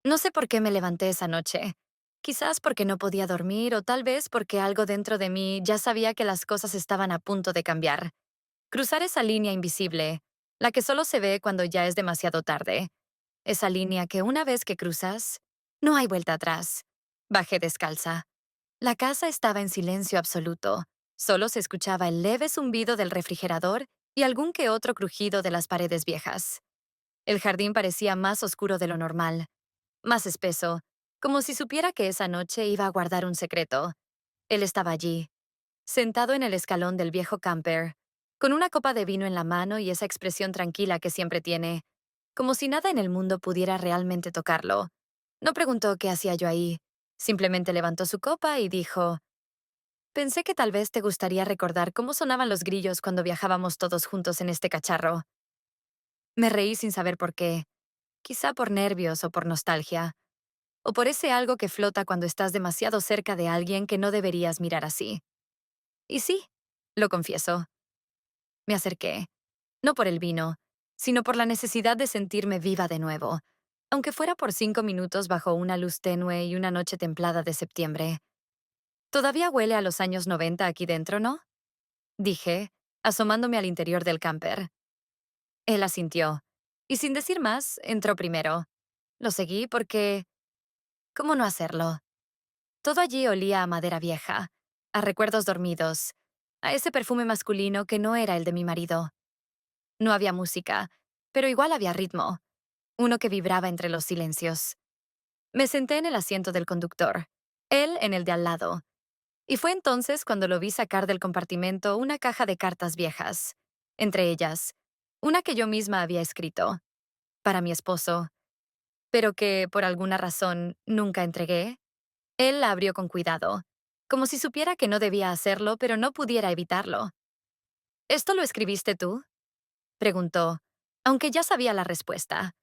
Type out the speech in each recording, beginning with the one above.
No sé por qué me levanté esa noche. Quizás porque no podía dormir o tal vez porque algo dentro de mí ya sabía que las cosas estaban a punto de cambiar. Cruzar esa línea invisible, la que solo se ve cuando ya es demasiado tarde. Esa línea que una vez que cruzas, no hay vuelta atrás. Bajé descalza. La casa estaba en silencio absoluto. Solo se escuchaba el leve zumbido del refrigerador y algún que otro crujido de las paredes viejas. El jardín parecía más oscuro de lo normal, más espeso, como si supiera que esa noche iba a guardar un secreto. Él estaba allí, sentado en el escalón del viejo camper, con una copa de vino en la mano y esa expresión tranquila que siempre tiene, como si nada en el mundo pudiera realmente tocarlo. No preguntó qué hacía yo ahí, simplemente levantó su copa y dijo, pensé que tal vez te gustaría recordar cómo sonaban los grillos cuando viajábamos todos juntos en este cacharro. Me reí sin saber por qué, quizá por nervios o por nostalgia. O por ese algo que flota cuando estás demasiado cerca de alguien que no deberías mirar así. Y sí, lo confieso, me acerqué, no por el vino, sino por la necesidad de sentirme viva de nuevo, aunque fuera por 5 minutos bajo una luz tenue y una noche templada de septiembre. Todavía huele a los años 90 aquí dentro, ¿no? Dije, asomándome al interior del camper. Él asintió, y sin decir más, entró primero. Lo seguí porque... ¿Cómo no hacerlo? Todo allí olía a madera vieja, a recuerdos dormidos, a ese perfume masculino que no era el de mi marido. No había música, pero igual había ritmo, uno que vibraba entre los silencios. Me senté en el asiento del conductor, él en el de al lado, y fue entonces cuando lo vi sacar del compartimento una caja de cartas viejas, entre ellas, una que yo misma había escrito, para mi esposo, pero que, por alguna razón, nunca entregué. Él la abrió con cuidado, como si supiera que no debía hacerlo, pero no pudiera evitarlo. ¿Esto lo escribiste tú? Preguntó, aunque ya sabía la respuesta.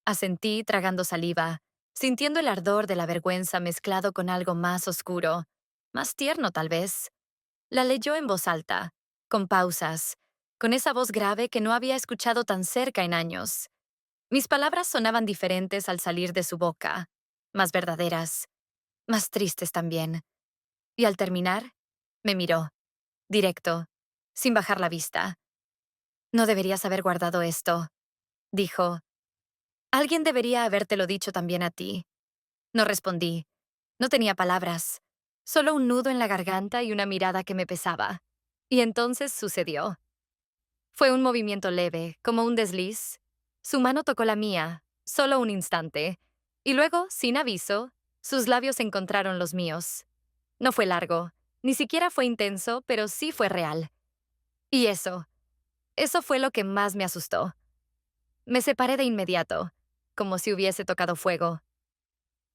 Asentí tragando saliva, sintiendo el ardor de la vergüenza mezclado con algo más oscuro, más tierno tal vez. La leyó en voz alta, con pausas, con esa voz grave que no había escuchado tan cerca en años. Mis palabras sonaban diferentes al salir de su boca, más verdaderas, más tristes también. Y al terminar, me miró, directo, sin bajar la vista. No deberías haber guardado esto, dijo. Alguien debería habértelo dicho también a ti. No respondí. No tenía palabras, solo un nudo en la garganta y una mirada que me pesaba. Y entonces sucedió. Fue un movimiento leve, como un desliz. Su mano tocó la mía, solo un instante, y luego, sin aviso, sus labios encontraron los míos. No fue largo, ni siquiera fue intenso, pero sí fue real. Y eso fue lo que más me asustó. Me separé de inmediato, como si hubiese tocado fuego.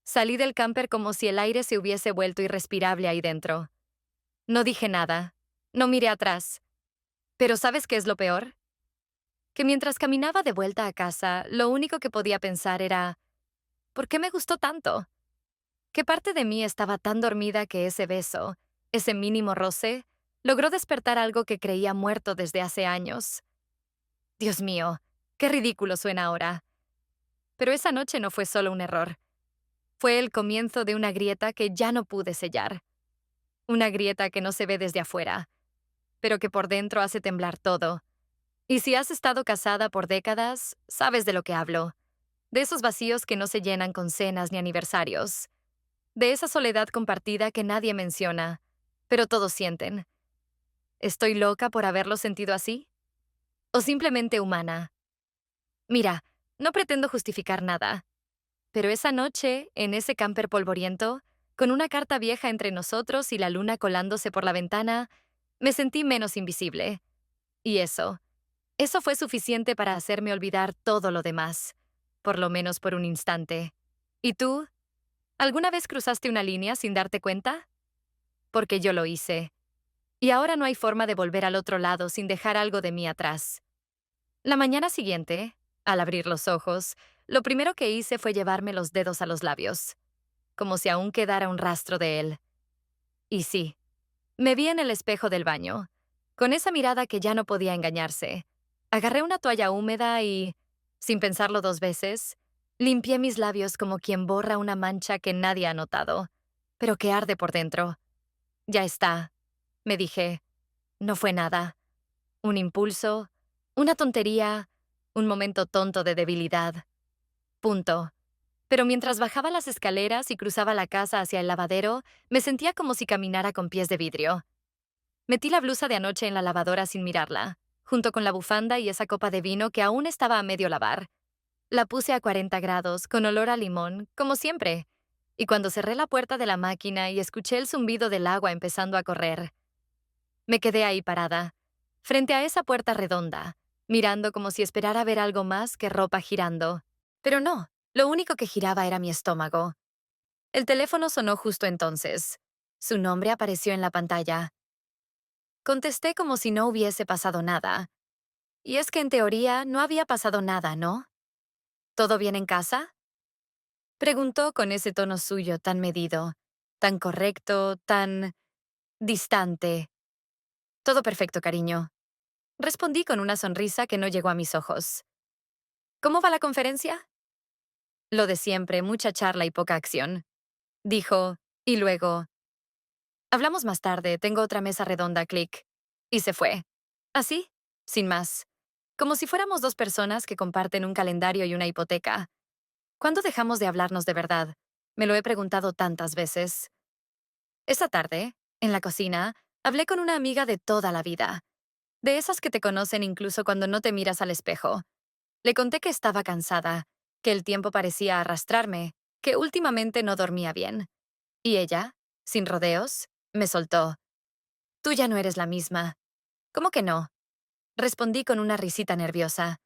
Salí del camper como si el aire se hubiese vuelto irrespirable ahí dentro. No dije nada, no miré atrás. Pero ¿sabes qué es lo peor? Que mientras caminaba de vuelta a casa, lo único que podía pensar era, ¿por qué me gustó tanto? ¿Qué parte de mí estaba tan dormida que ese beso, ese mínimo roce, logró despertar algo que creía muerto desde hace años? Dios mío, qué ridículo suena ahora. Pero esa noche no fue solo un error. Fue el comienzo de una grieta que ya no pude sellar. Una grieta que no se ve desde afuera, pero que por dentro hace temblar todo. Y si has estado casada por décadas, sabes de lo que hablo. De esos vacíos que no se llenan con cenas ni aniversarios. De esa soledad compartida que nadie menciona, pero todos sienten. ¿Estoy loca por haberlo sentido así? ¿O simplemente humana? Mira, no pretendo justificar nada. Pero esa noche, en ese camper polvoriento, con una carta vieja entre nosotros y la luna colándose por la ventana, me sentí menos invisible. Y eso fue suficiente para hacerme olvidar todo lo demás, por lo menos por un instante. ¿Y tú? ¿Alguna vez cruzaste una línea sin darte cuenta? Porque yo lo hice. Y ahora no hay forma de volver al otro lado sin dejar algo de mí atrás. La mañana siguiente, al abrir los ojos, lo primero que hice fue llevarme los dedos a los labios, como si aún quedara un rastro de él. Y sí, me vi en el espejo del baño, con esa mirada que ya no podía engañarse. Agarré una toalla húmeda y, sin pensarlo dos veces, Limpié mis labios como quien borra una mancha que nadie ha notado, pero que arde por dentro. Ya está, me dije. No fue nada. Un impulso, una tontería, un momento tonto de debilidad. Punto. Pero mientras bajaba las escaleras y cruzaba la casa hacia el lavadero, me sentía como si caminara con pies de vidrio. Metí la blusa de anoche en la lavadora sin mirarla, junto con la bufanda y esa copa de vino que aún estaba a medio lavar. La puse a 40 grados, con olor a limón, como siempre. Y cuando cerré la puerta de la máquina y escuché el zumbido del agua empezando a correr, me quedé ahí parada, frente a esa puerta redonda, mirando como si esperara ver algo más que ropa girando. Pero no, lo único que giraba era mi estómago. El teléfono sonó justo entonces. Su nombre apareció en la pantalla. Contesté como si no hubiese pasado nada. Y es que en teoría no había pasado nada, ¿no? ¿Todo bien en casa? Preguntó con ese tono suyo tan medido, tan correcto, tan distante. Todo perfecto, cariño. Respondí con una sonrisa que no llegó a mis ojos. ¿Cómo va la conferencia? Lo de siempre, mucha charla y poca acción. Dijo, y luego, hablamos más tarde, tengo otra mesa redonda, clic. Y se fue. Así, sin más. Como si fuéramos dos personas que comparten un calendario y una hipoteca. ¿Cuándo dejamos de hablarnos de verdad? Me lo he preguntado tantas veces. Esa tarde, en la cocina, hablé con una amiga de toda la vida. De esas que te conocen incluso cuando no te miras al espejo. Le conté que estaba cansada, que el tiempo parecía arrastrarme, que últimamente no dormía bien. Y ella, sin rodeos, me soltó. Tú ya no eres la misma. ¿Cómo que no? Respondí con una risita nerviosa.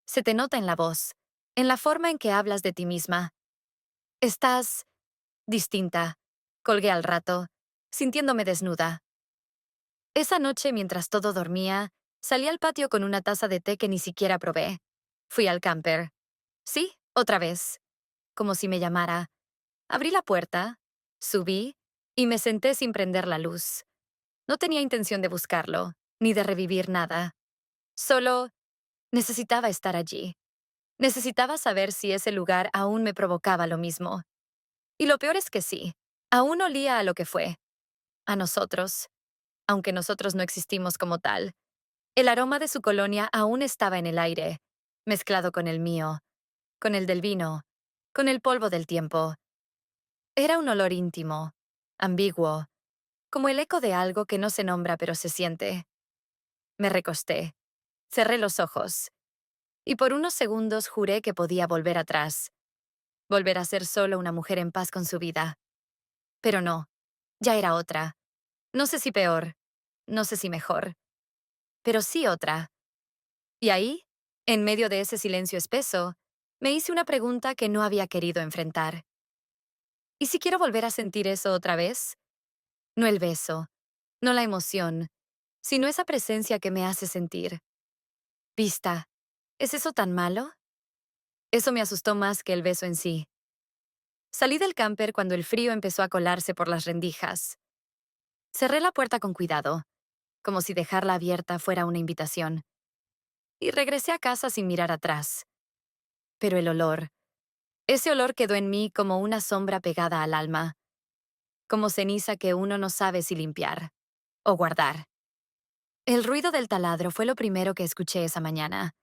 Se te nota en la voz, en la forma en que hablas de ti misma. Estás distinta. Colgué al rato, sintiéndome desnuda. Esa noche, mientras todo dormía, salí al patio con una taza de té que ni siquiera probé. Fui al camper. Sí, otra vez. Como si me llamara. Abrí la puerta, subí y me senté sin prender la luz. No tenía intención de buscarlo, ni de revivir nada. Solo necesitaba estar allí. Necesitaba saber si ese lugar aún me provocaba lo mismo. Y lo peor es que sí, aún olía a lo que fue. A nosotros, aunque nosotros no existimos como tal. El aroma de su colonia aún estaba en el aire, mezclado con el mío, con el del vino, con el polvo del tiempo. Era un olor íntimo, ambiguo, como el eco de algo que no se nombra pero se siente. Me recosté, cerré los ojos, y por unos segundos juré que podía volver atrás, volver a ser solo una mujer en paz con su vida. Pero no, ya era otra. No sé si peor, no sé si mejor, pero sí otra. Y ahí, en medio de ese silencio espeso, me hice una pregunta que no había querido enfrentar. ¿Y si quiero volver a sentir eso otra vez? No el beso, no la emoción, sino esa presencia que me hace sentir. Vista, ¿es eso tan malo? Eso me asustó más que el beso en sí. Salí del camper cuando el frío empezó a colarse por las rendijas. Cerré la puerta con cuidado, como si dejarla abierta fuera una invitación, y regresé a casa sin mirar atrás. Pero el olor, ese olor quedó en mí como una sombra pegada al alma, como ceniza que uno no sabe si limpiar o guardar. El ruido del taladro fue lo primero que escuché esa mañana.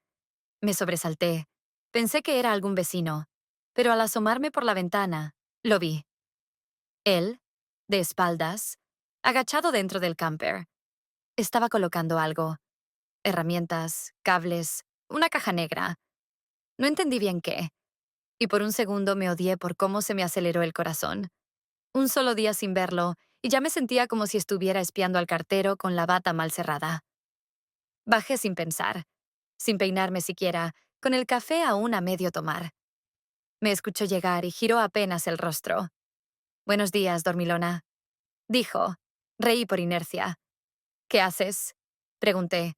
Me sobresalté. Pensé que era algún vecino, pero al asomarme por la ventana, lo vi. Él, de espaldas, agachado dentro del camper, estaba colocando algo. Herramientas, cables, una caja negra. No entendí bien qué, y por un segundo me odié por cómo se me aceleró el corazón. Un solo día sin verlo, y ya me sentía como si estuviera espiando al cartero con la bata mal cerrada. Bajé sin pensar, sin peinarme siquiera, con el café aún a medio tomar. Me escuchó llegar y giró apenas el rostro. «Buenos días, dormilona», dijo. Reí por inercia. «¿Qué haces?», pregunté.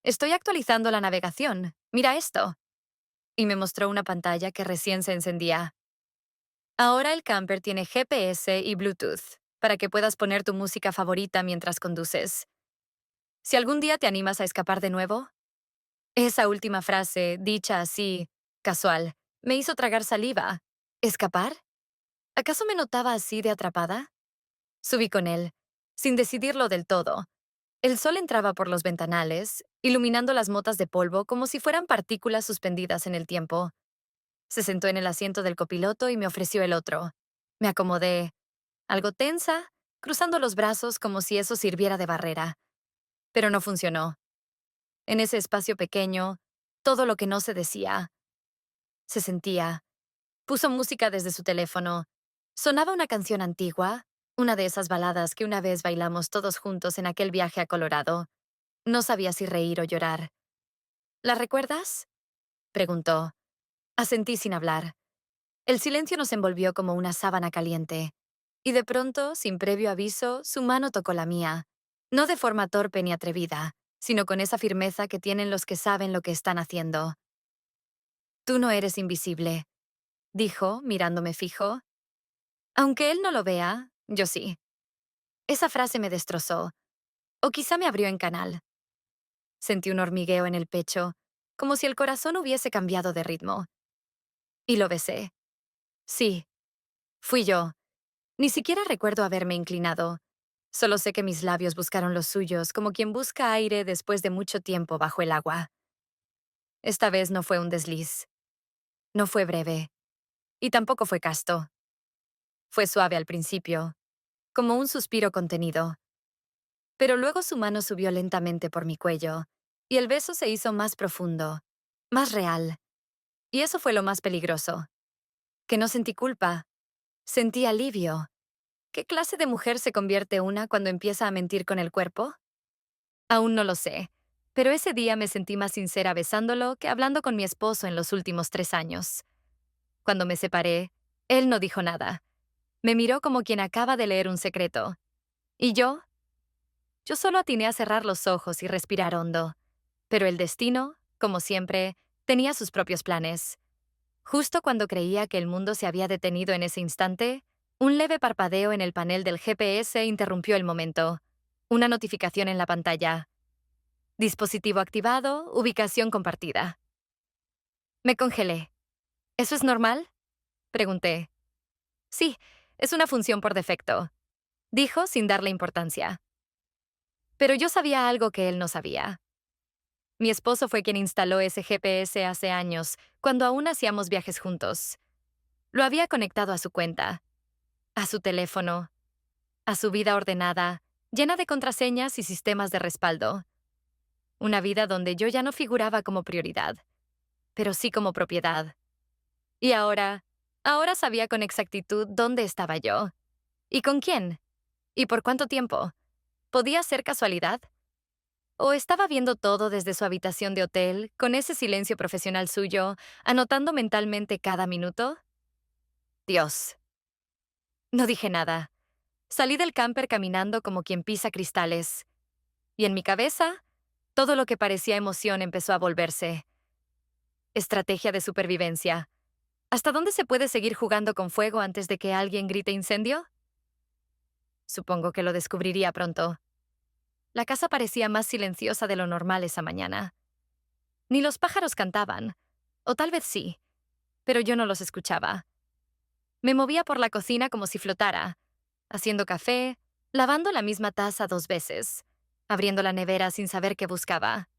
«Estoy actualizando la navegación. Mira esto». Y me mostró una pantalla que recién se encendía. Ahora el camper tiene GPS y Bluetooth, para que puedas poner tu música favorita mientras conduces. Si algún día te animas a escapar de nuevo, esa última frase, dicha así, casual, Me hizo tragar saliva. ¿Escapar? ¿Acaso me notaba así de atrapada? Subí con él, sin decidirlo del todo. El sol entraba por los ventanales, iluminando las motas de polvo como si fueran partículas suspendidas en el tiempo. Se sentó en el asiento del copiloto y me ofreció el otro. Me acomodé, algo tensa, cruzando los brazos como si eso sirviera de barrera. Pero no funcionó. En ese espacio pequeño, todo lo que no se decía, se sentía. Puso música desde su teléfono. Sonaba una canción antigua, una de esas baladas que una vez bailamos todos juntos en aquel viaje a Colorado. No sabía si reír o llorar. ¿La recuerdas? Preguntó. Asentí sin hablar. El silencio nos envolvió como una sábana caliente. Y de pronto, sin previo aviso, su mano tocó la mía. No de forma torpe ni atrevida, sino con esa firmeza que tienen los que saben lo que están haciendo. Tú no eres invisible, dijo, mirándome fijo. Aunque él no lo vea, yo sí. Esa frase me destrozó. O quizá me abrió en canal. Sentí un hormigueo en el pecho, como si el corazón hubiese cambiado de ritmo. Y lo besé. Sí, fui yo. Ni siquiera recuerdo haberme inclinado. Solo sé que mis labios buscaron los suyos como quien busca aire después de mucho tiempo bajo el agua. Esta vez no fue un desliz. No fue breve. Y tampoco fue casto. Fue suave al principio, como un suspiro contenido. Pero luego su mano subió lentamente por mi cuello, y el beso se hizo más profundo, más real. Y eso fue lo más peligroso. Que no sentí culpa. Sentí alivio. ¿Qué clase de mujer se convierte una cuando empieza a mentir con el cuerpo? Aún no lo sé, pero ese día me sentí más sincera besándolo que hablando con mi esposo en los últimos 3 años. Cuando me separé, él no dijo nada. Me miró como quien acaba de leer un secreto. ¿Y yo? Yo solo atiné a cerrar los ojos y respirar hondo. Pero el destino, como siempre, tenía sus propios planes. Justo cuando creía que el mundo se había detenido en ese instante, un leve parpadeo en el panel del GPS interrumpió el momento. Una notificación en la pantalla. Dispositivo activado, ubicación compartida. Me congelé. ¿Eso es normal? Pregunté. Sí, es una función por defecto, dijo sin darle importancia. Pero yo sabía algo que él no sabía. Mi esposo fue quien instaló ese GPS hace años, cuando aún hacíamos viajes juntos. Lo había conectado a su cuenta, a su teléfono, a su vida ordenada, llena de contraseñas y sistemas de respaldo. Una vida donde yo ya no figuraba como prioridad, pero sí como propiedad. Y ahora sabía con exactitud dónde estaba yo. ¿Y con quién? ¿Y por cuánto tiempo? ¿Podía ser casualidad? ¿O estaba viendo todo desde su habitación de hotel, con ese silencio profesional suyo, anotando mentalmente cada minuto? Dios. No dije nada. Salí del camper caminando como quien pisa cristales. Y en mi cabeza, todo lo que parecía emoción empezó a volverse. Estrategia de supervivencia. ¿Hasta dónde se puede seguir jugando con fuego antes de que alguien grite incendio? Supongo que lo descubriría pronto. La casa parecía más silenciosa de lo normal esa mañana. Ni los pájaros cantaban, o tal vez sí, pero yo no los escuchaba. Me movía por la cocina como si flotara, haciendo café, lavando la misma taza 2 veces, abriendo la nevera sin saber qué buscaba.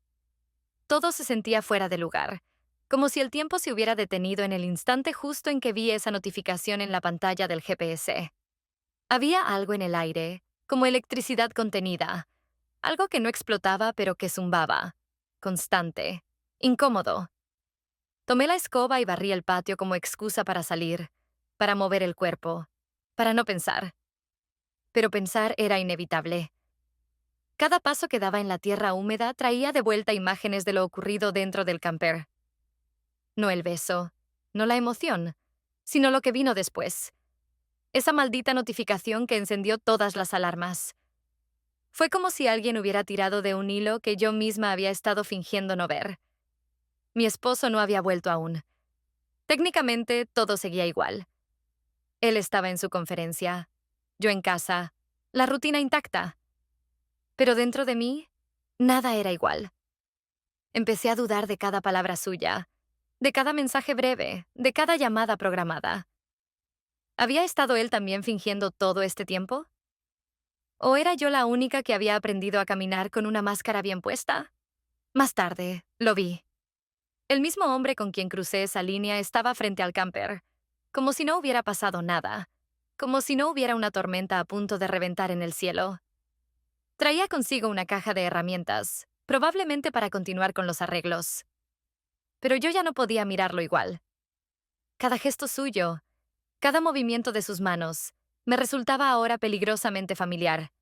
Todo se sentía fuera de lugar, como si el tiempo se hubiera detenido en el instante justo en que vi esa notificación en la pantalla del GPS. Había algo en el aire, como electricidad contenida, algo que no explotaba pero que zumbaba, constante, incómodo. Tomé la escoba y barrí el patio como excusa para salir, para mover el cuerpo, para no pensar. Pero pensar era inevitable. Cada paso que daba en la tierra húmeda traía de vuelta imágenes de lo ocurrido dentro del camper. No el beso, no la emoción, sino lo que vino después. Esa maldita notificación que encendió todas las alarmas. Fue como si alguien hubiera tirado de un hilo que yo misma había estado fingiendo no ver. Mi esposo no había vuelto aún. Técnicamente, todo seguía igual. Él estaba en su conferencia, yo en casa, la rutina intacta. Pero dentro de mí, nada era igual. Empecé a dudar de cada palabra suya. de cada mensaje breve, de cada llamada programada. ¿Había estado él también fingiendo todo este tiempo? ¿O era yo la única que había aprendido a caminar con una máscara bien puesta? Más tarde, lo vi. El mismo hombre con quien crucé esa línea estaba frente al camper, como si no hubiera pasado nada, como si no hubiera una tormenta a punto de reventar en el cielo. Traía consigo una caja de herramientas, probablemente para continuar con los arreglos. Pero yo ya no podía mirarlo igual. Cada gesto suyo, cada movimiento de sus manos, me resultaba ahora peligrosamente familiar.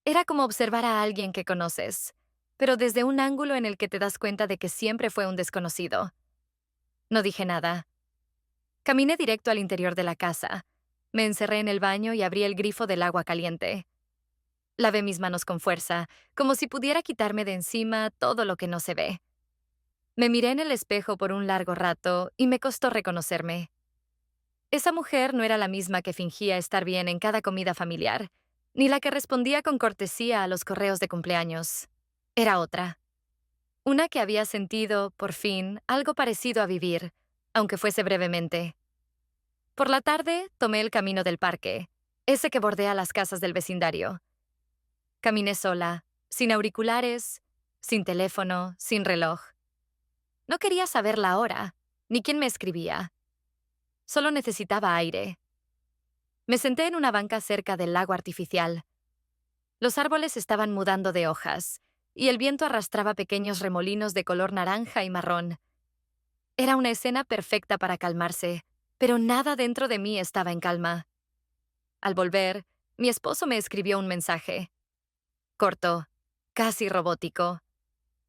Era como observar a alguien que conoces, pero desde un ángulo en el que te das cuenta de que siempre fue un desconocido. No dije nada. Caminé directo al interior de la casa. Me encerré en el baño y abrí el grifo del agua caliente. Lavé mis manos con fuerza, como si pudiera quitarme de encima todo lo que no se ve. Me miré en el espejo por un largo rato y me costó reconocerme. Esa mujer no era la misma que fingía estar bien en cada comida familiar, ni la que respondía con cortesía a los correos de cumpleaños. Era otra. Una que había sentido, por fin, algo parecido a vivir, aunque fuese brevemente. Por la tarde, tomé el camino del parque, ese que bordea las casas del vecindario. Caminé sola, sin auriculares, sin teléfono, sin reloj. No quería saber la hora, ni quién me escribía. Solo necesitaba aire. Me senté en una banca cerca del lago artificial. Los árboles estaban mudando de hojas, y el viento arrastraba pequeños remolinos de color naranja y marrón. Era una escena perfecta para calmarse, pero nada dentro de mí estaba en calma. Al volver, mi esposo me escribió un mensaje. Corto, casi robótico.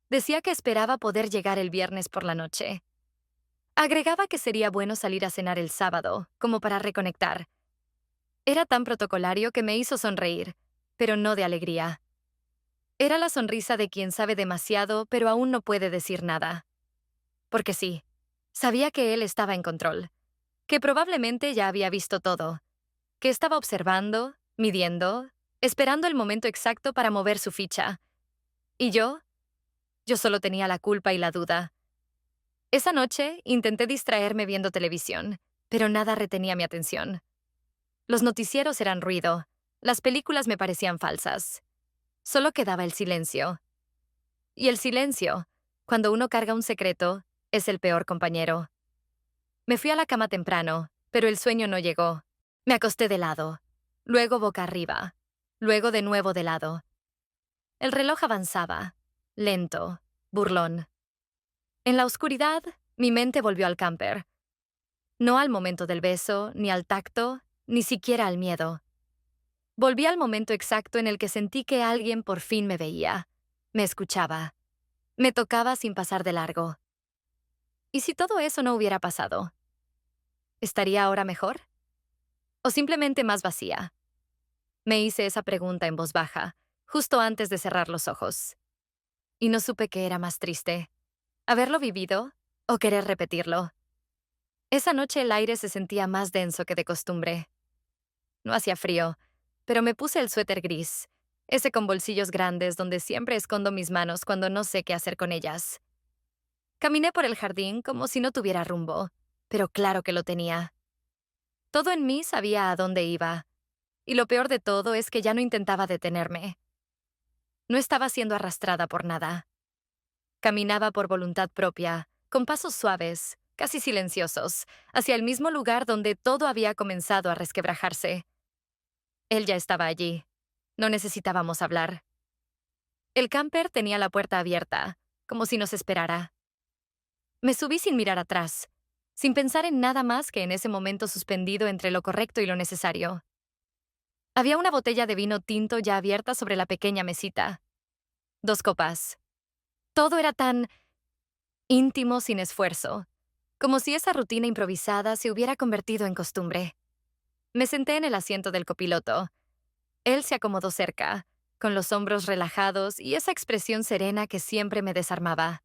Decía que esperaba poder llegar el viernes por la noche. Agregaba que sería bueno salir a cenar el sábado, como para reconectar. Era tan protocolario que me hizo sonreír, pero no de alegría. Era la sonrisa de quien sabe demasiado, pero aún no puede decir nada. Porque sí, sabía que él estaba en control, que probablemente ya había visto todo, que estaba observando, midiendo, esperando el momento exacto para mover su ficha. ¿Y yo solo tenía la culpa y la duda. Esa noche intenté distraerme viendo televisión, pero nada retenía mi atención. Los noticieros eran ruido, las películas me parecían falsas. Solo quedaba el silencio. Y el silencio, cuando uno carga un secreto, es el peor compañero. Me fui a la cama temprano, pero el sueño no llegó. Me acosté de lado, luego boca arriba, luego de nuevo de lado. El reloj avanzaba, lento, burlón. En la oscuridad, mi mente volvió al camper. No al momento del beso, ni al tacto, ni siquiera al miedo. Volví al momento exacto en el que sentí que alguien por fin me veía, me escuchaba, me tocaba sin pasar de largo. ¿Y si todo eso no hubiera pasado? ¿Estaría ahora mejor? ¿O simplemente más vacía? Me hice esa pregunta en voz baja, justo antes de cerrar los ojos. Y no supe qué era más triste, haberlo vivido o querer repetirlo. Esa noche el aire se sentía más denso que de costumbre. No hacía frío, pero me puse el suéter gris, ese con bolsillos grandes donde siempre escondo mis manos cuando no sé qué hacer con ellas. Caminé por el jardín como si no tuviera rumbo, pero claro que lo tenía. Todo en mí sabía a dónde iba, y lo peor de todo es que ya no intentaba detenerme. No estaba siendo arrastrada por nada. Caminaba por voluntad propia, con pasos suaves, casi silenciosos, hacia el mismo lugar donde todo había comenzado a resquebrajarse. Él ya estaba allí. No necesitábamos hablar. El camper tenía la puerta abierta, como si nos esperara. Me subí sin mirar atrás, sin pensar en nada más que en ese momento suspendido entre lo correcto y lo necesario. Había una botella de vino tinto ya abierta sobre la pequeña mesita. 2 copas. Todo era tan íntimo sin esfuerzo, como si esa rutina improvisada se hubiera convertido en costumbre. Me senté en el asiento del copiloto. Él se acomodó cerca, con los hombros relajados y esa expresión serena que siempre me desarmaba.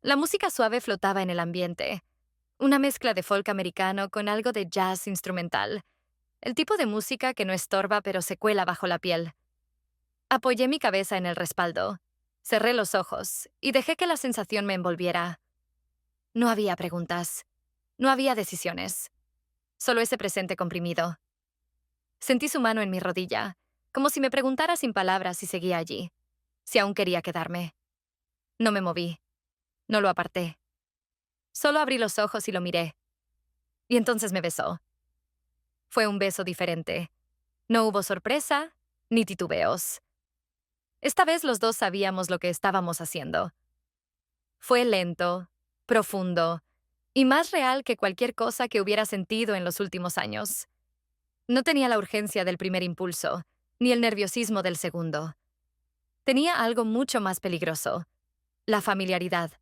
La música suave flotaba en el ambiente, una mezcla de folk americano con algo de jazz instrumental, el tipo de música que no estorba pero se cuela bajo la piel. Apoyé mi cabeza en el respaldo, cerré los ojos y dejé que la sensación me envolviera. No había preguntas. No había decisiones. Solo ese presente comprimido. Sentí su mano en mi rodilla, como si me preguntara sin palabras si seguía allí, si aún quería quedarme. No me moví. No lo aparté. Solo abrí los ojos y lo miré. Y entonces me besó. Fue un beso diferente. No hubo sorpresa ni titubeos. Esta vez los dos sabíamos lo que estábamos haciendo. Fue lento, profundo y más real que cualquier cosa que hubiera sentido en los últimos años. No tenía la urgencia del primer impulso, ni el nerviosismo del segundo. Tenía algo mucho más peligroso: la familiaridad.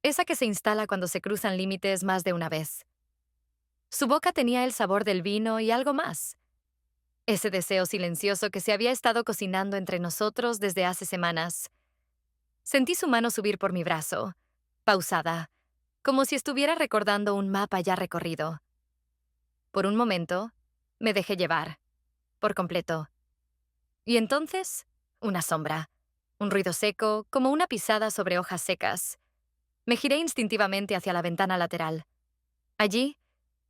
Esa que se instala cuando se cruzan límites más de una vez. Su boca tenía el sabor del vino y algo más. Ese deseo silencioso que se había estado cocinando entre nosotros desde hace semanas. Sentí su mano subir por mi brazo, pausada, como si estuviera recordando un mapa ya recorrido. Por un momento, me dejé llevar, por completo. Y entonces, una sombra, un ruido seco, como una pisada sobre hojas secas. Me giré instintivamente hacia la ventana lateral. Allí,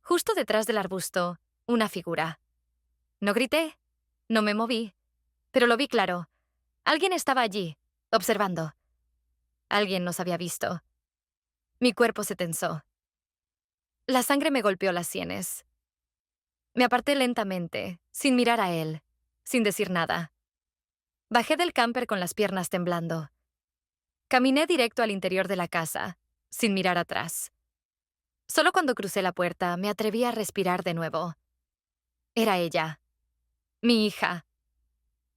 justo detrás del arbusto, una figura. No grité, no me moví, pero lo vi claro. Alguien estaba allí, observando. Alguien nos había visto. Mi cuerpo se tensó. La sangre me golpeó las sienes. Me aparté lentamente, sin mirar a él, sin decir nada. Bajé del camper con las piernas temblando. Caminé directo al interior de la casa, sin mirar atrás. Solo cuando crucé la puerta me atreví a respirar de nuevo. Era ella, mi hija.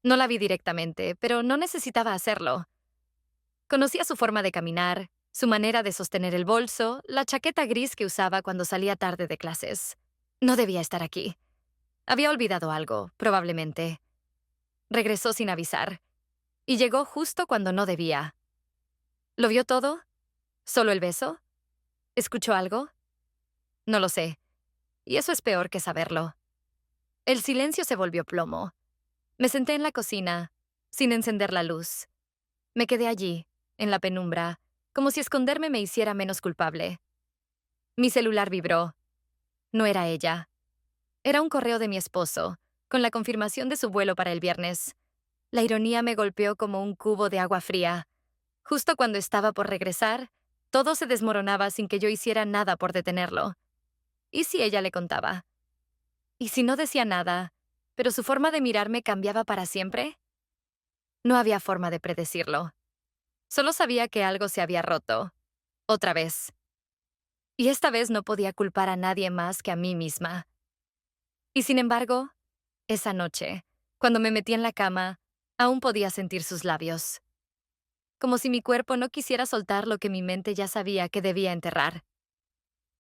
No la vi directamente, pero no necesitaba hacerlo. Conocía su forma de caminar, su manera de sostener el bolso, la chaqueta gris que usaba cuando salía tarde de clases. No debía estar aquí. Había olvidado algo, probablemente. Regresó sin avisar, y llegó justo cuando no debía. ¿Lo vio todo? ¿Solo el beso? ¿Escuchó algo? No lo sé, y eso es peor que saberlo. El silencio se volvió plomo. Me senté en la cocina, sin encender la luz. Me quedé allí, en la penumbra, como si esconderme me hiciera menos culpable. Mi celular vibró. No era ella. Era un correo de mi esposo, con la confirmación de su vuelo para el viernes. La ironía me golpeó como un cubo de agua fría. Justo cuando estaba por regresar, todo se desmoronaba sin que yo hiciera nada por detenerlo. ¿Y si ella le contaba? ¿Y si no decía nada, pero su forma de mirarme cambiaba para siempre? No había forma de predecirlo. Solo sabía que algo se había roto. Otra vez. Y esta vez no podía culpar a nadie más que a mí misma. Y sin embargo, esa noche, cuando me metí en la cama, aún podía sentir sus labios. Como si mi cuerpo no quisiera soltar lo que mi mente ya sabía que debía enterrar.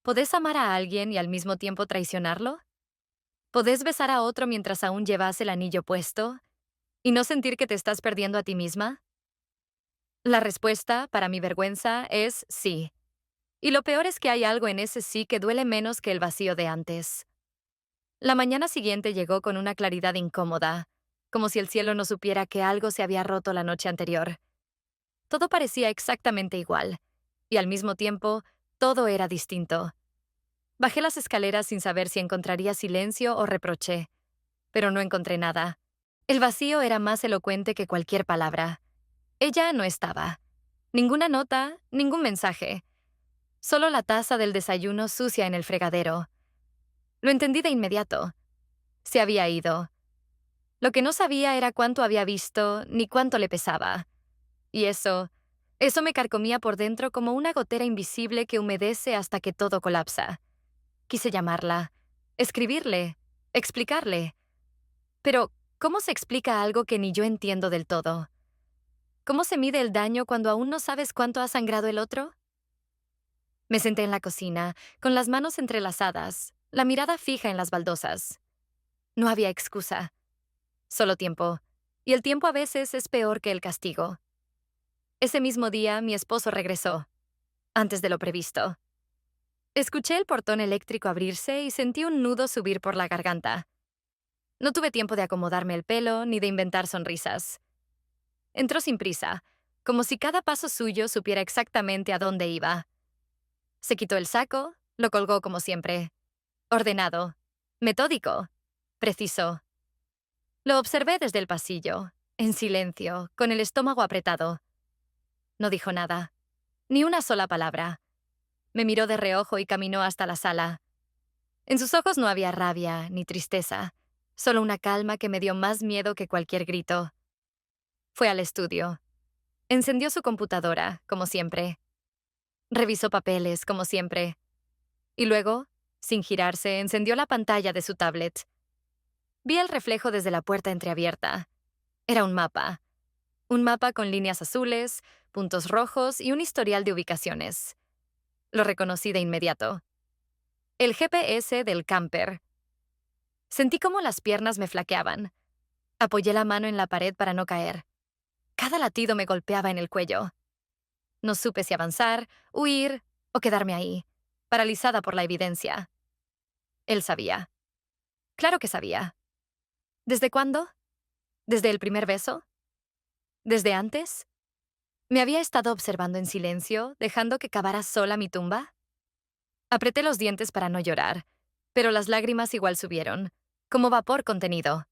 ¿Podés amar a alguien y al mismo tiempo traicionarlo? ¿Podés besar a otro mientras aún llevas el anillo puesto y no sentir que te estás perdiendo a ti misma? La respuesta, para mi vergüenza, es sí. Y lo peor es que hay algo en ese sí que duele menos que el vacío de antes. La mañana siguiente llegó con una claridad incómoda, como si el cielo no supiera que algo se había roto la noche anterior. Todo parecía exactamente igual, y al mismo tiempo, todo era distinto. Bajé las escaleras sin saber si encontraría silencio o reproche, pero no encontré nada. El vacío era más elocuente que cualquier palabra. Ella no estaba. Ninguna nota, ningún mensaje. Solo la taza del desayuno sucia en el fregadero. Lo entendí de inmediato. Se había ido. Lo que no sabía era cuánto había visto ni cuánto le pesaba. Y eso me carcomía por dentro como una gotera invisible que humedece hasta que todo colapsa. Quise llamarla, escribirle, explicarle. Pero, ¿cómo se explica algo que ni yo entiendo del todo? ¿Cómo se mide el daño cuando aún no sabes cuánto ha sangrado el otro? Me senté en la cocina, con las manos entrelazadas, la mirada fija en las baldosas. No había excusa, solo tiempo, y el tiempo a veces es peor que el castigo. Ese mismo día, mi esposo regresó, antes de lo previsto. Escuché el portón eléctrico abrirse y sentí un nudo subir por la garganta. No tuve tiempo de acomodarme el pelo ni de inventar sonrisas. Entró sin prisa, como si cada paso suyo supiera exactamente a dónde iba. Se quitó el saco, lo colgó como siempre. Ordenado, metódico, preciso. Lo observé desde el pasillo, en silencio, con el estómago apretado. No dijo nada, ni una sola palabra. Me miró de reojo y caminó hasta la sala. En sus ojos no había rabia ni tristeza, solo una calma que me dio más miedo que cualquier grito. Fue al estudio. Encendió su computadora, como siempre. Revisó papeles, como siempre. Y luego, sin girarse, encendió la pantalla de su tablet. Vi el reflejo desde la puerta entreabierta. Era un mapa. Un mapa con líneas azules, puntos rojos y un historial de ubicaciones. Lo reconocí de inmediato. El GPS del camper. Sentí como las piernas me flaqueaban. Apoyé la mano en la pared para no caer. Cada latido me golpeaba en el cuello. No supe si avanzar, huir o quedarme ahí, paralizada por la evidencia. Él sabía. Claro que sabía. ¿Desde cuándo? ¿Desde el primer beso? ¿Desde antes? ¿Me había estado observando en silencio, dejando que cavara sola mi tumba? Apreté los dientes para no llorar, pero las lágrimas igual subieron, como vapor contenido.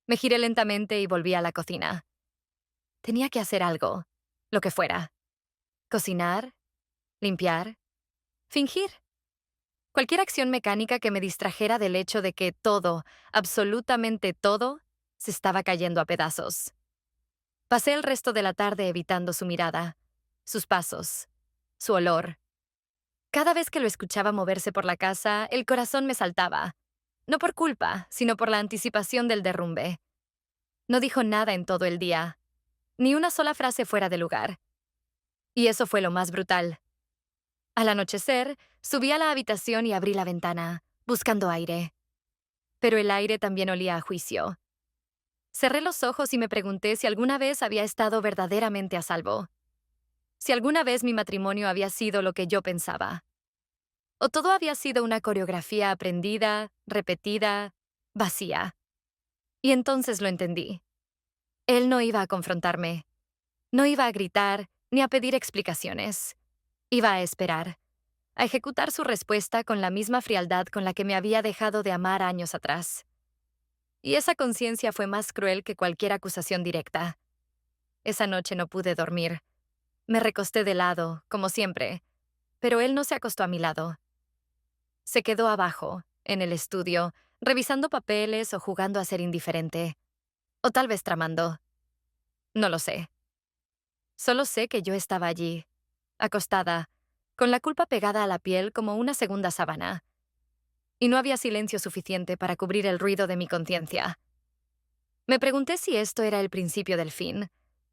Me giré lentamente y volví a la cocina. Tenía que hacer algo, lo que fuera. Cocinar, limpiar, fingir. Cualquier acción mecánica que me distrajera del hecho de que todo, absolutamente todo, se estaba cayendo a pedazos. Pasé el resto de la tarde evitando su mirada, sus pasos, su olor. Cada vez que lo escuchaba moverse por la casa, el corazón me saltaba. No por culpa, sino por la anticipación del derrumbe. No dijo nada en todo el día, ni una sola frase fuera de lugar. Y eso fue lo más brutal. Al anochecer, subí a la habitación y abrí la ventana, buscando aire. Pero el aire también olía a juicio. Cerré los ojos y me pregunté si alguna vez había estado verdaderamente a salvo. Si alguna vez mi matrimonio había sido lo que yo pensaba. O todo había sido una coreografía aprendida, repetida, vacía. Y entonces lo entendí. Él no iba a confrontarme. No iba a gritar ni a pedir explicaciones. Iba a esperar, a ejecutar su respuesta con la misma frialdad con la que me había dejado de amar años atrás. Y esa conciencia fue más cruel que cualquier acusación directa. Esa noche no pude dormir. Me recosté de lado, como siempre, pero él no se acostó a mi lado. Se quedó abajo, en el estudio, revisando papeles o jugando a ser indiferente. O tal vez tramando. No lo sé. Solo sé que yo estaba allí, acostada, con la culpa pegada a la piel como una segunda sábana. Y no había silencio suficiente para cubrir el ruido de mi conciencia. Me pregunté si esto era el principio del fin,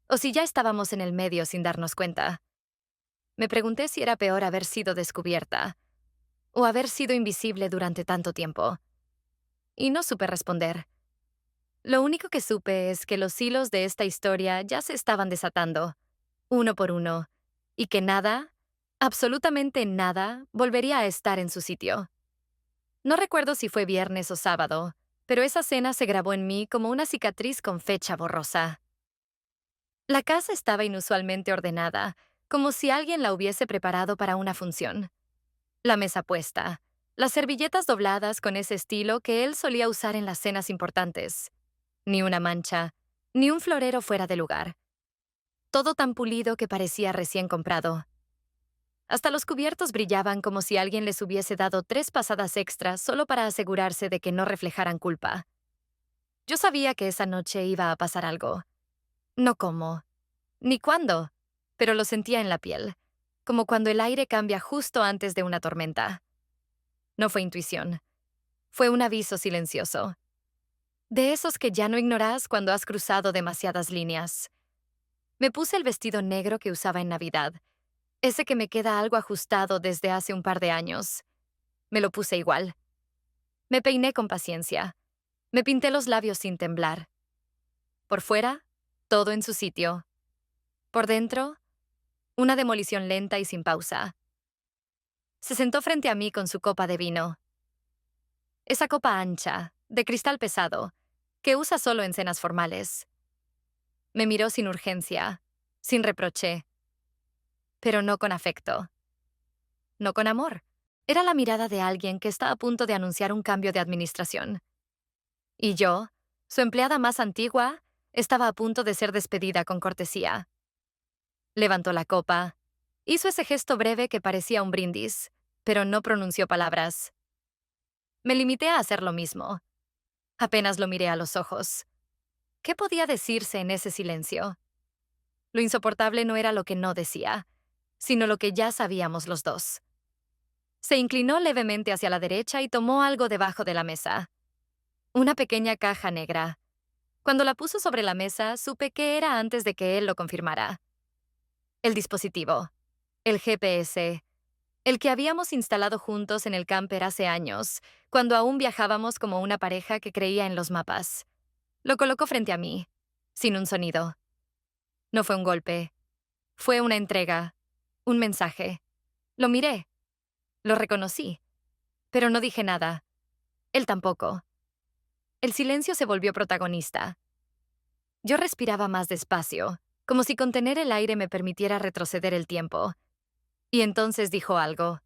o si ya estábamos en el medio sin darnos cuenta. Me pregunté si era peor haber sido descubierta, o haber sido invisible durante tanto tiempo. Y no supe responder. Lo único que supe es que los hilos de esta historia ya se estaban desatando, uno por uno, y que nada, absolutamente nada, volvería a estar en su sitio. No recuerdo si fue viernes o sábado, pero esa cena se grabó en mí como una cicatriz con fecha borrosa. La casa estaba inusualmente ordenada, como si alguien la hubiese preparado para una función. La mesa puesta, las servilletas dobladas con ese estilo que él solía usar en las cenas importantes. Ni una mancha, ni un florero fuera de lugar. Todo tan pulido que parecía recién comprado. Hasta los cubiertos brillaban como si alguien les hubiese dado 3 pasadas extras solo para asegurarse de que no reflejaran culpa. Yo sabía que esa noche iba a pasar algo. No cómo, ni cuándo, pero lo sentía en la piel, como cuando el aire cambia justo antes de una tormenta. No fue intuición. Fue un aviso silencioso. De esos que ya no ignoras cuando has cruzado demasiadas líneas. Me puse el vestido negro que usaba en Navidad, ese que me queda algo ajustado desde hace un par de años. Me lo puse igual. Me peiné con paciencia. Me pinté los labios sin temblar. Por fuera, todo en su sitio. Por dentro, una demolición lenta y sin pausa. Se sentó frente a mí con su copa de vino. Esa copa ancha, de cristal pesado, que usa solo en cenas formales. Me miró sin urgencia, sin reproche, pero no con afecto. no con amor. Era la mirada de alguien que está a punto de anunciar un cambio de administración. Y yo, su empleada más antigua, estaba a punto de ser despedida con cortesía. Levantó la copa, hizo ese gesto breve que parecía un brindis, pero no pronunció palabras. Me limité a hacer lo mismo. Apenas lo miré a los ojos. ¿Qué podía decirse en ese silencio? Lo insoportable no era lo que no decía, sino lo que ya sabíamos los dos. Se inclinó levemente hacia la derecha y tomó algo debajo de la mesa. Una pequeña caja negra. Cuando la puso sobre la mesa, supe qué era antes de que él lo confirmara. El dispositivo. El GPS. El que habíamos instalado juntos en el camper hace años, cuando aún viajábamos como una pareja que creía en los mapas. Lo colocó frente a mí, sin un sonido. No fue un golpe. Fue una entrega. Un mensaje. Lo miré. Lo reconocí. Pero no dije nada. Él tampoco. El silencio se volvió protagonista. Yo respiraba más despacio, como si contener el aire me permitiera retroceder el tiempo. Y entonces dijo algo.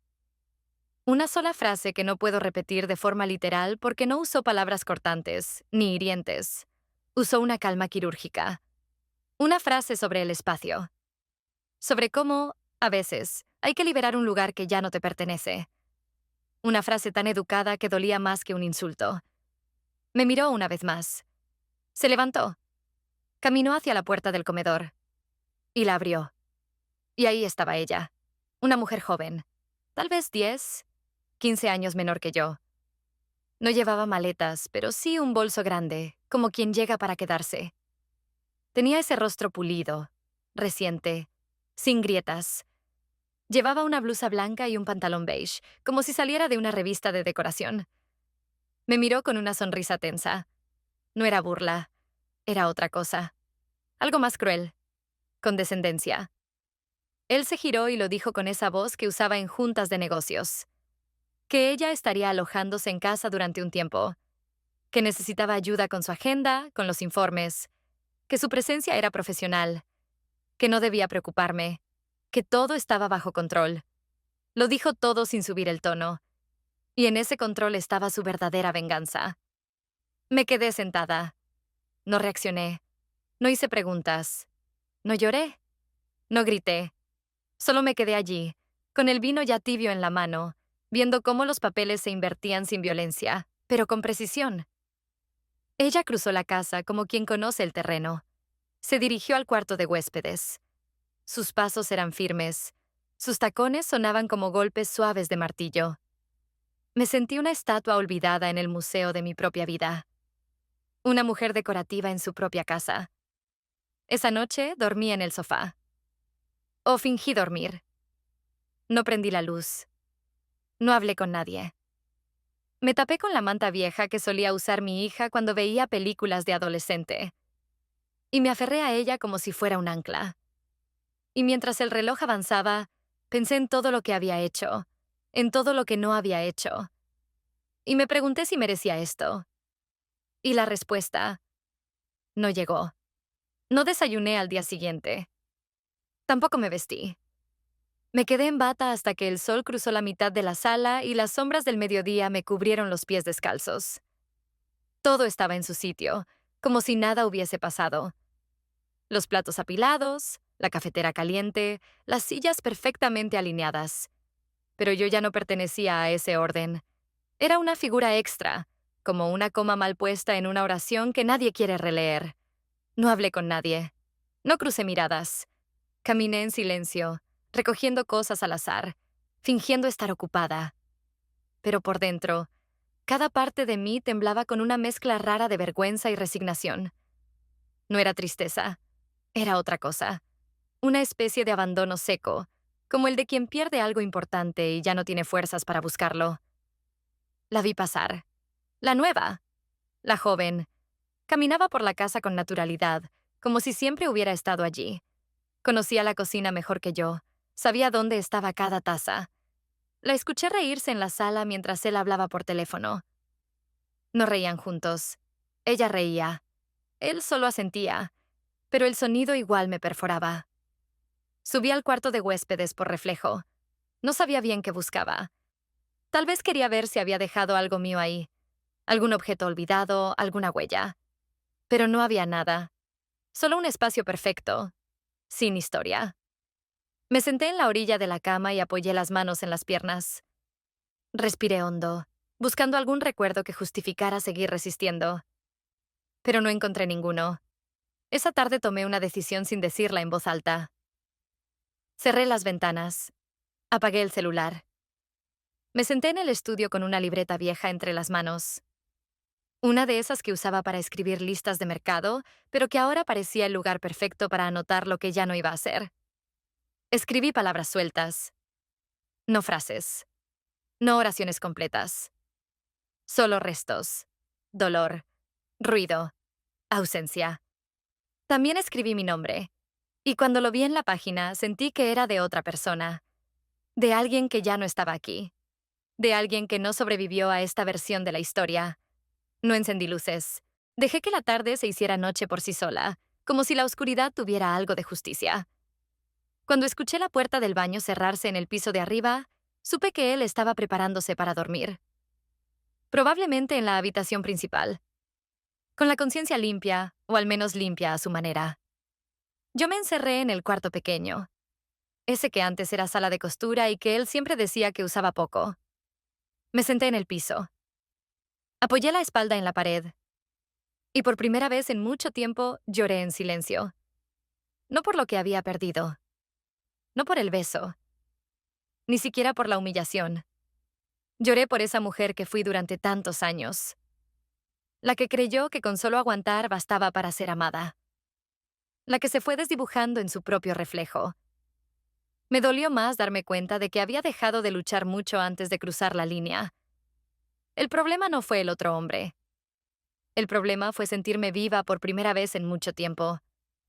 Una sola frase que no puedo repetir de forma literal porque no usó palabras cortantes, ni hirientes. Usó una calma quirúrgica. Una frase sobre el espacio. Sobre cómo, a veces, hay que liberar un lugar que ya no te pertenece. Una frase tan educada que dolía más que un insulto. Me miró una vez más. Se levantó. Caminó hacia la puerta del comedor. Y la abrió. Y ahí estaba ella. Una mujer joven. Tal vez 10, 15 años menor que yo. No llevaba maletas, pero sí un bolso grande, como quien llega para quedarse. Tenía ese rostro pulido, reciente, sin grietas. Llevaba una blusa blanca y un pantalón beige, como si saliera de una revista de decoración. Me miró con una sonrisa tensa. No era burla, era otra cosa. Algo más cruel. Condescendencia. Él se giró y lo dijo con esa voz que usaba en juntas de negocios. Que ella estaría alojándose en casa durante un tiempo. Que necesitaba ayuda con su agenda, con los informes. Que su presencia era profesional. Que no debía preocuparme. Que todo estaba bajo control. Lo dijo todo sin subir el tono. Y en ese control estaba su verdadera venganza. Me quedé sentada. No reaccioné. No hice preguntas. No lloré. No grité. Solo me quedé allí, con el vino ya tibio en la mano, viendo cómo los papeles se invertían sin violencia, pero con precisión. Ella cruzó la casa como quien conoce el terreno. Se dirigió al cuarto de huéspedes. Sus pasos eran firmes. Sus tacones sonaban como golpes suaves de martillo. Me sentí una estatua olvidada en el museo de mi propia vida. Una mujer decorativa en su propia casa. Esa noche dormí en el sofá. O fingí dormir. No prendí la luz. No hablé con nadie. Me tapé con la manta vieja que solía usar mi hija cuando veía películas de adolescente. Y me aferré a ella como si fuera un ancla. Y mientras el reloj avanzaba, pensé en todo lo que había hecho, en todo lo que no había hecho. Y me pregunté si merecía esto. Y la respuesta no llegó. No desayuné al día siguiente. Tampoco me vestí. Me quedé en bata hasta que el sol cruzó la mitad de la sala y las sombras del mediodía me cubrieron los pies descalzos. Todo estaba en su sitio, como si nada hubiese pasado. Los platos apilados, la cafetera caliente, las sillas perfectamente alineadas. Pero yo ya no pertenecía a ese orden. Era una figura extra, como una coma mal puesta en una oración que nadie quiere releer. No hablé con nadie. No crucé miradas. Caminé en silencio, recogiendo cosas al azar, fingiendo estar ocupada. Pero por dentro, cada parte de mí temblaba con una mezcla rara de vergüenza y resignación. No era tristeza, era otra cosa. Una especie de abandono seco, como el de quien pierde algo importante y ya no tiene fuerzas para buscarlo. La vi pasar. La nueva. La joven. Caminaba por la casa con naturalidad, como si siempre hubiera estado allí. Conocía la cocina mejor que yo. Sabía dónde estaba cada taza. La escuché reírse en la sala mientras él hablaba por teléfono. No reían juntos. Ella reía. Él solo asentía, pero el sonido igual me perforaba. Subí al cuarto de huéspedes por reflejo. No sabía bien qué buscaba. Tal vez quería ver si había dejado algo mío ahí, algún objeto olvidado, alguna huella. Pero no había nada, solo un espacio perfecto, sin historia. Me senté en la orilla de la cama y apoyé las manos en las piernas. Respiré hondo, buscando algún recuerdo que justificara seguir resistiendo. Pero no encontré ninguno. Esa tarde tomé una decisión sin decirla en voz alta. Cerré las ventanas. Apagué el celular. Me senté en el estudio con una libreta vieja entre las manos. Una de esas que usaba para escribir listas de mercado, pero que ahora parecía el lugar perfecto para anotar lo que ya no iba a hacer. Escribí palabras sueltas, no frases, no oraciones completas. Solo restos, dolor, ruido, ausencia. También escribí mi nombre, y cuando lo vi en la página sentí que era de otra persona, de alguien que ya no estaba aquí, de alguien que no sobrevivió a esta versión de la historia. No encendí luces. Dejé que la tarde se hiciera noche por sí sola, como si la oscuridad tuviera algo de justicia. Cuando escuché la puerta del baño cerrarse en el piso de arriba, supe que él estaba preparándose para dormir. Probablemente en la habitación principal, con la conciencia limpia, o al menos limpia a su manera. Yo me encerré en el cuarto pequeño, ese que antes era sala de costura y que él siempre decía que usaba poco. Me senté en el piso. Apoyé la espalda en la pared, y por primera vez en mucho tiempo lloré en silencio. No por lo que había perdido, no por el beso, ni siquiera por la humillación. Lloré por esa mujer que fui durante tantos años, la que creyó que con solo aguantar bastaba para ser amada, la que se fue desdibujando en su propio reflejo. Me dolió más darme cuenta de que había dejado de luchar mucho antes de cruzar la línea. El problema no fue el otro hombre. El problema fue sentirme viva por primera vez en mucho tiempo.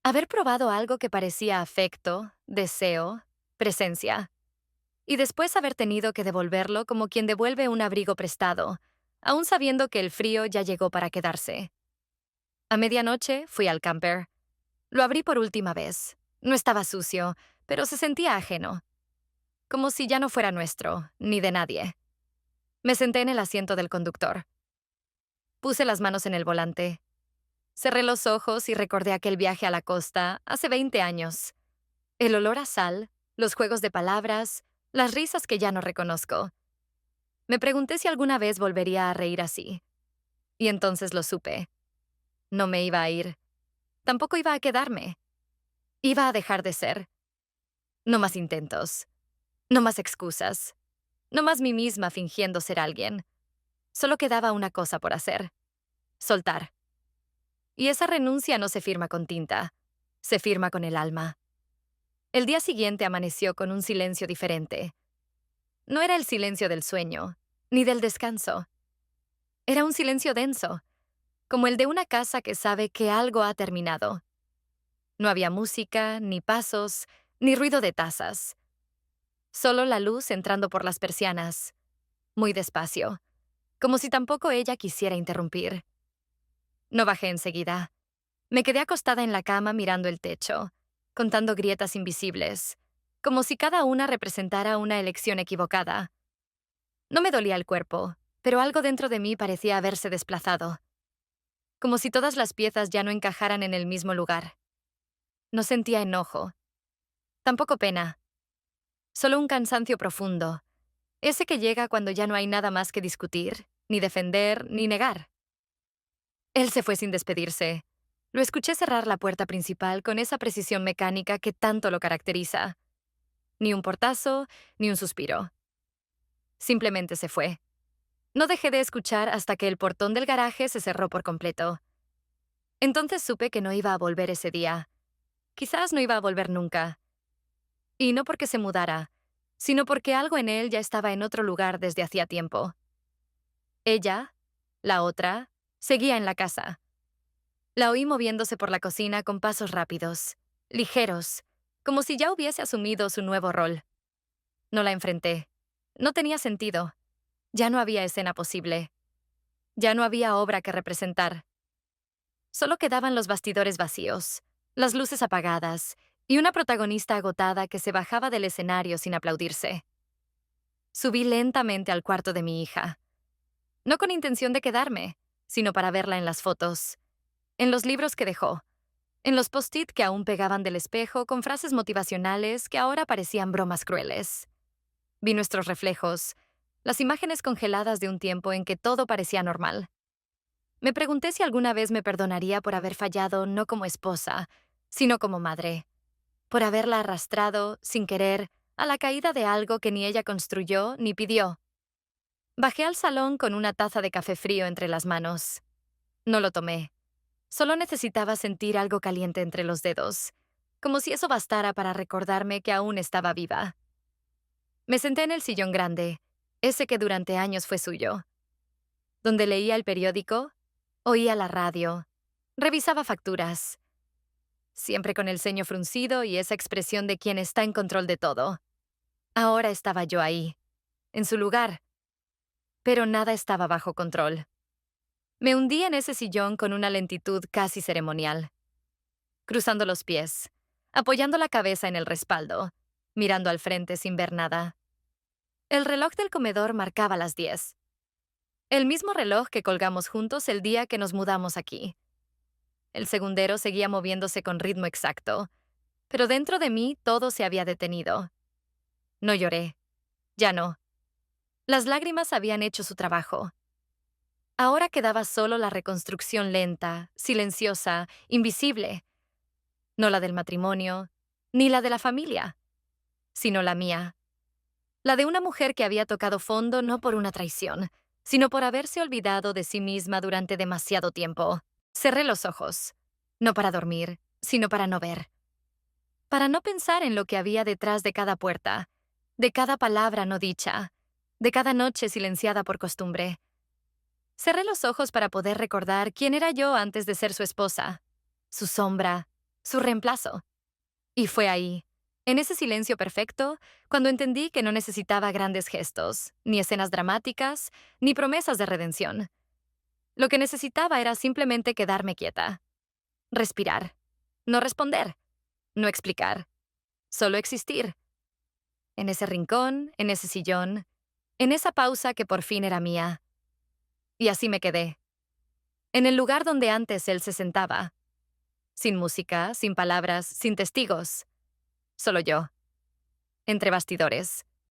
Haber probado algo que parecía afecto, deseo, presencia. Y después haber tenido que devolverlo como quien devuelve un abrigo prestado, aún sabiendo que el frío ya llegó para quedarse. A medianoche fui al camper. Lo abrí por última vez. No estaba sucio, pero se sentía ajeno. Como si ya no fuera nuestro, ni de nadie. Me senté en el asiento del conductor. Puse las manos en el volante. Cerré los ojos y recordé aquel viaje a la costa hace 20 años. El olor a sal, los juegos de palabras, las risas que ya no reconozco. Me pregunté si alguna vez volvería a reír así. Y entonces lo supe. No me iba a ir. Tampoco iba a quedarme. Iba a dejar de ser. No más intentos. No más excusas. No más mí misma fingiendo ser alguien. Solo quedaba una cosa por hacer. Soltar. Y esa renuncia no se firma con tinta. Se firma con el alma. El día siguiente amaneció con un silencio diferente. No era el silencio del sueño, ni del descanso. Era un silencio denso, como el de una casa que sabe que algo ha terminado. No había música, ni pasos, ni ruido de tazas. Solo la luz entrando por las persianas, muy despacio, como si tampoco ella quisiera interrumpir. No bajé enseguida. Me quedé acostada en la cama mirando el techo, contando grietas invisibles, como si cada una representara una elección equivocada. No me dolía el cuerpo, pero algo dentro de mí parecía haberse desplazado, como si todas las piezas ya no encajaran en el mismo lugar. No sentía enojo, tampoco pena, solo un cansancio profundo, ese que llega cuando ya no hay nada más que discutir, ni defender, ni negar. Él se fue sin despedirse. Lo escuché cerrar la puerta principal con esa precisión mecánica que tanto lo caracteriza. Ni un portazo, ni un suspiro. Simplemente se fue. No dejé de escuchar hasta que el portón del garaje se cerró por completo. Entonces supe que no iba a volver ese día. Quizás no iba a volver nunca. Y no porque se mudara, sino porque algo en él ya estaba en otro lugar desde hacía tiempo. Ella, la otra, seguía en la casa. La oí moviéndose por la cocina con pasos rápidos, ligeros, como si ya hubiese asumido su nuevo rol. No la enfrenté. No tenía sentido. Ya no había escena posible. Ya no había obra que representar. Solo quedaban los bastidores vacíos, las luces apagadas y una protagonista agotada que se bajaba del escenario sin aplaudirse. Subí lentamente al cuarto de mi hija, no con intención de quedarme, sino para verla en las fotos, en los libros que dejó, en los post-it que aún pegaban del espejo con frases motivacionales que ahora parecían bromas crueles. Vi nuestros reflejos, las imágenes congeladas de un tiempo en que todo parecía normal. Me pregunté si alguna vez me perdonaría por haber fallado no como esposa, sino como madre, por haberla arrastrado, sin querer, a la caída de algo que ni ella construyó ni pidió. Bajé al salón con una taza de café frío entre las manos. No lo tomé. Solo necesitaba sentir algo caliente entre los dedos, como si eso bastara para recordarme que aún estaba viva. Me senté en el sillón grande, ese que durante años fue suyo, donde leía el periódico, oía la radio, revisaba facturas, siempre con el ceño fruncido y esa expresión de quien está en control de todo. Ahora estaba yo ahí, en su lugar, pero nada estaba bajo control. Me hundí en ese sillón con una lentitud casi ceremonial, cruzando los pies, apoyando la cabeza en el respaldo, mirando al frente sin ver nada. El reloj del comedor marcaba las 10. El mismo reloj que colgamos juntos el día que nos mudamos aquí. El segundero seguía moviéndose con ritmo exacto, pero dentro de mí todo se había detenido. No lloré. Ya no. Las lágrimas habían hecho su trabajo. Ahora quedaba solo la reconstrucción lenta, silenciosa, invisible. No la del matrimonio, ni la de la familia, sino la mía. La de una mujer que había tocado fondo no por una traición, sino por haberse olvidado de sí misma durante demasiado tiempo. Cerré los ojos, no para dormir, sino para no ver. Para no pensar en lo que había detrás de cada puerta, de cada palabra no dicha, de cada noche silenciada por costumbre. Cerré los ojos para poder recordar quién era yo antes de ser su esposa, su sombra, su reemplazo. Y fue ahí, en ese silencio perfecto, cuando entendí que no necesitaba grandes gestos, ni escenas dramáticas, ni promesas de redención. Lo que necesitaba era simplemente quedarme quieta, respirar, no responder, no explicar, solo existir. En ese rincón, en ese sillón, en esa pausa que por fin era mía. Y así me quedé, en el lugar donde antes él se sentaba, sin música, sin palabras, sin testigos, solo yo, entre bastidores.